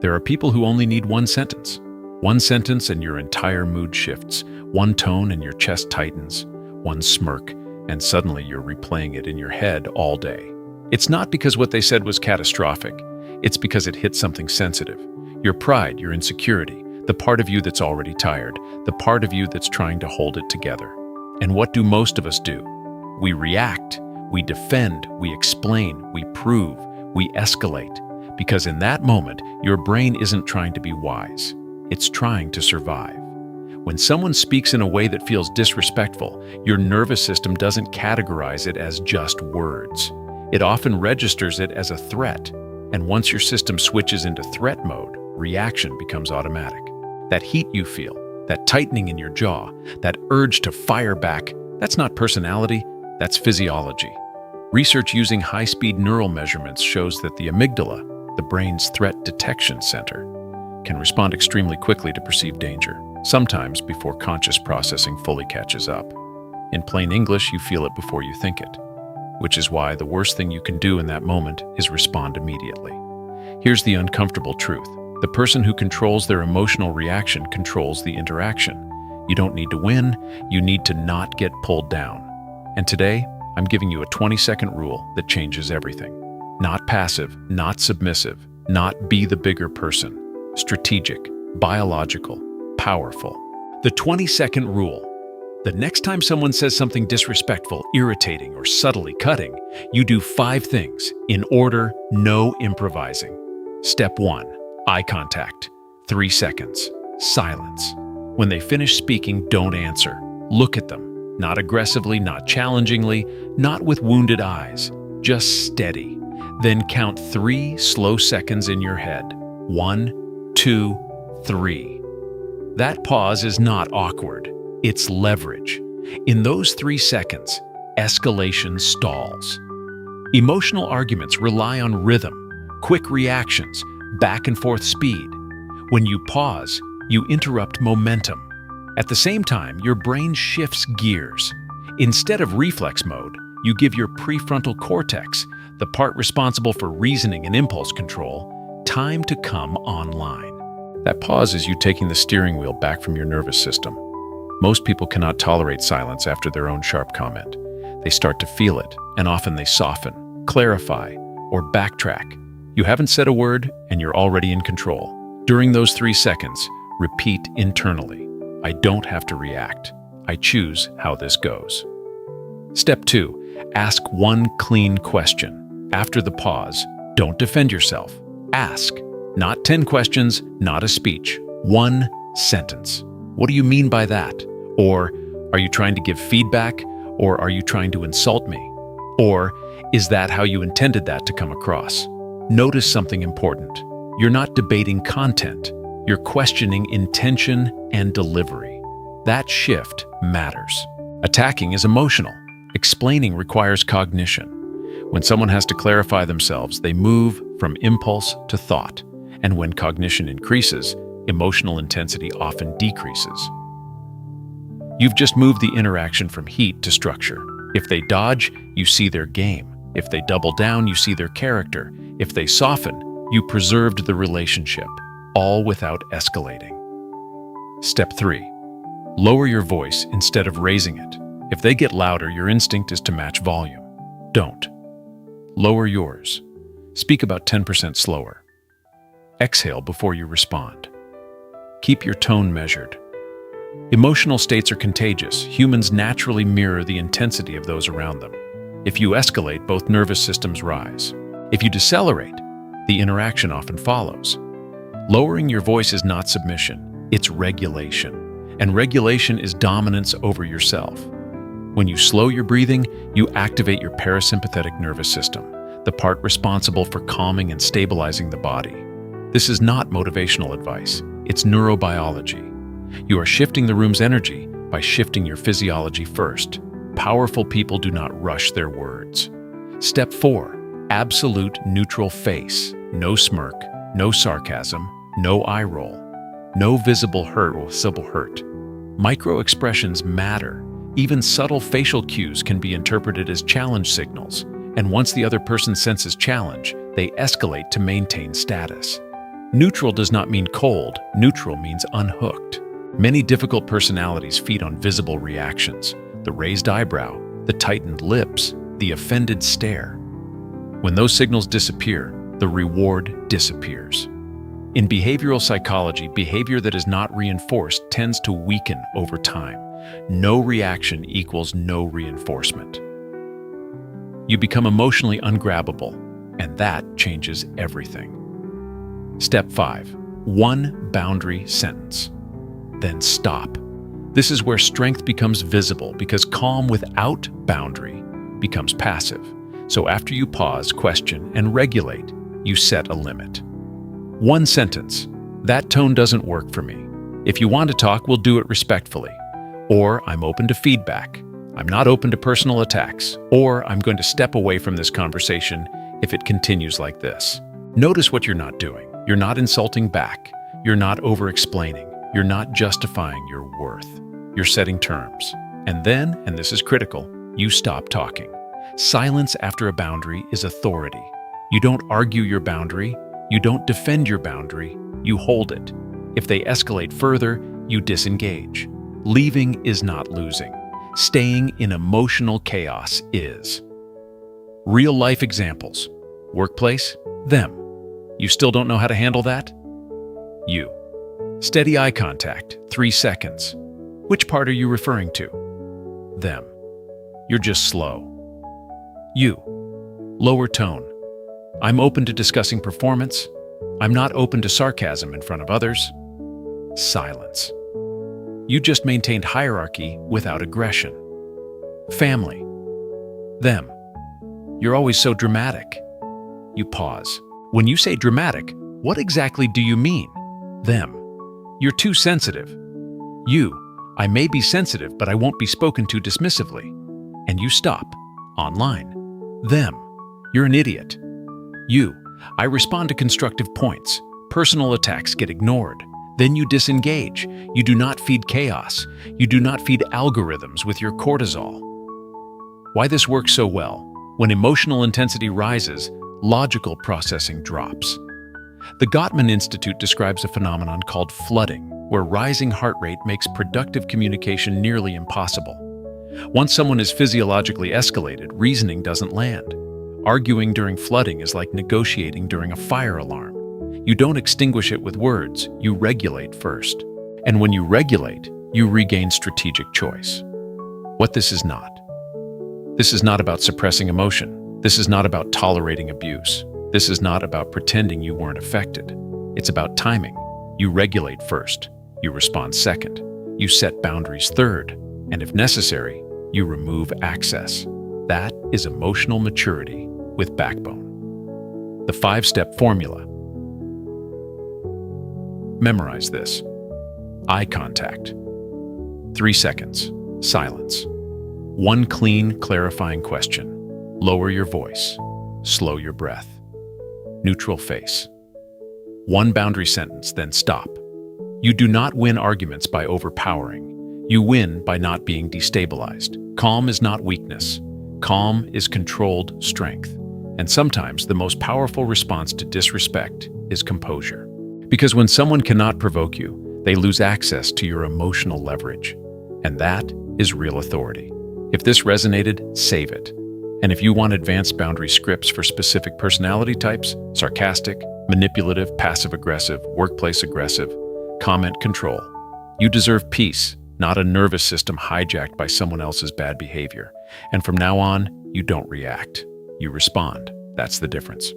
There are people who only need one sentence. One sentence and your entire mood shifts. One tone and your chest tightens. One smirk, and suddenly you're replaying it in your head all day. It's not because what they said was catastrophic. It's because it hit something sensitive. Your pride, your insecurity, the part of you that's already tired, the part of you that's trying to hold it together. And what do most of us do? We react, we defend, we explain, we prove, we escalate. Because in that moment, your brain isn't trying to be wise. It's trying to survive. When someone speaks in a way that feels disrespectful, your nervous system doesn't categorize it as just words. It often registers it as a threat. And once your system switches into threat mode, reaction becomes automatic. That heat you feel, that tightening in your jaw, that urge to fire back, that's not personality, that's physiology. Research using high-speed neural measurements shows that the amygdala, the brain's threat detection center, can respond extremely quickly to perceived danger, sometimes before conscious processing fully catches up. In plain English, you feel it before you think it, which is why the worst thing you can do in that moment is respond immediately. Here's the uncomfortable truth. The person who controls their emotional reaction controls the interaction. You don't need to win, you need to not get pulled down. And today, I'm giving you a 20-second rule that changes everything. Not passive, not submissive, not be the bigger person. Strategic, biological, powerful. The 20-second rule. The next time someone says something disrespectful, irritating, or subtly cutting, you do 5 things, in order, no improvising. Step 1. Eye contact. 3 seconds. Silence. When they finish speaking, don't answer. Look at them. Not aggressively, not challengingly, not with wounded eyes. Just steady. Then count 3 slow seconds in your head. 1, 2, 3. That pause is not awkward. It's leverage. In those 3 seconds, escalation stalls. Emotional arguments rely on rhythm, quick reactions, back and forth speed. When you pause, you interrupt momentum. At the same time, your brain shifts gears. Instead of reflex mode, you give your prefrontal cortex, the part responsible for reasoning and impulse control, time to come online. That pause is you taking the steering wheel back from your nervous system. Most people cannot tolerate silence after their own sharp comment. They start to feel it, and often they soften, clarify, or backtrack. You haven't said a word, and you're already in control. During those 3 seconds, repeat internally. I don't have to react. I choose how this goes. Step 2. Ask one clean question. After the pause, don't defend yourself. Ask. Not 10 questions, not a speech. 1 sentence. What do you mean by that? Or, are you trying to give feedback? Or are you trying to insult me? Or, is that how you intended that to come across? Notice something important. You're not debating content. You're questioning intention and delivery. That shift matters. Attacking is emotional. Explaining requires cognition. When someone has to clarify themselves, they move from impulse to thought. And when cognition increases, emotional intensity often decreases. You've just moved the interaction from heat to structure. If they dodge, you see their game. If they double down, you see their character. If they soften, you preserved the relationship, all without escalating. Step 3. Lower your voice instead of raising it. If they get louder, your instinct is to match volume. Don't. Lower yours. Speak about 10% slower. Exhale before you respond. Keep your tone measured. Emotional states are contagious. Humans naturally mirror the intensity of those around them. If you escalate, both nervous systems rise. If you decelerate, the interaction often follows. Lowering your voice is not submission, it's regulation. And regulation is dominance over yourself. When you slow your breathing, you activate your parasympathetic nervous system, the part responsible for calming and stabilizing the body. This is not motivational advice, it's neurobiology. You are shifting the room's energy by shifting your physiology first. Powerful people do not rush their words. Step 4. Absolute neutral face. No smirk, no sarcasm, no eye roll, no visible hurt or civil hurt. Micro-expressions matter. Even subtle facial cues can be interpreted as challenge signals, and once the other person senses challenge, they escalate to maintain status. Neutral does not mean cold. Neutral means unhooked. Many difficult personalities feed on visible reactions: the raised eyebrow, the tightened lips, the offended stare. When those signals disappear, the reward disappears. In behavioral psychology, behavior that is not reinforced tends to weaken over time. No reaction equals no reinforcement. You become emotionally ungrabbable, and that changes everything. Step 5. One boundary sentence. Then stop. This is where strength becomes visible, because calm without boundary becomes passive. So after you pause, question, and regulate, you set a limit. One sentence. That tone doesn't work for me. If you want to talk, we'll do it respectfully. Or I'm open to feedback. I'm not open to personal attacks. Or I'm going to step away from this conversation if it continues like this. Notice what you're not doing. You're not insulting back. You're not over-explaining. You're not justifying your worth. You're setting terms. And then, and this is critical, you stop talking. Silence after a boundary is authority. You don't argue your boundary. You don't defend your boundary, you hold it. If they escalate further, you disengage. Leaving is not losing. Staying in emotional chaos is. Real-life examples. Workplace, them. You still don't know how to handle that? You. Steady eye contact, 3 seconds. Which part are you referring to? Them. You're just slow. You. Lower tone. I'm open to discussing performance. I'm not open to sarcasm in front of others. Silence. You just maintained hierarchy without aggression. Family. Them. You're always so dramatic. You pause. When you say dramatic, what exactly do you mean? Them. You're too sensitive. You. I may be sensitive, but I won't be spoken to dismissively. And you stop. Online. Them. You're an idiot. You. I respond to constructive points. Personal attacks get ignored. Then you disengage. You do not feed chaos. You do not feed algorithms with your cortisol. Why this works so well? When emotional intensity rises, logical processing drops. The Gottman Institute describes a phenomenon called flooding, where rising heart rate makes productive communication nearly impossible. Once someone is physiologically escalated, reasoning doesn't land. Arguing during flooding is like negotiating during a fire alarm. You don't extinguish it with words, you regulate first. And when you regulate, you regain strategic choice. What this is not. This is not about suppressing emotion. This is not about tolerating abuse. This is not about pretending you weren't affected. It's about timing. You regulate first. You respond second. You set boundaries third. And if necessary, you remove access. That is emotional maturity with backbone. The 5-step formula. Memorize this. Eye contact. 3 seconds. Silence. One clean, clarifying question. Lower your voice. Slow your breath. Neutral face. One boundary sentence, then stop. You do not win arguments by overpowering. You win by not being destabilized. Calm is not weakness. Calm is controlled strength. And sometimes the most powerful response to disrespect is composure. Because when someone cannot provoke you, they lose access to your emotional leverage. And that is real authority. If this resonated, save it. And if you want advanced boundary scripts for specific personality types, sarcastic, manipulative, passive-aggressive, workplace aggressive, comment control, you deserve peace, not a nervous system hijacked by someone else's bad behavior. And from now on, you don't react. You respond. That's the difference.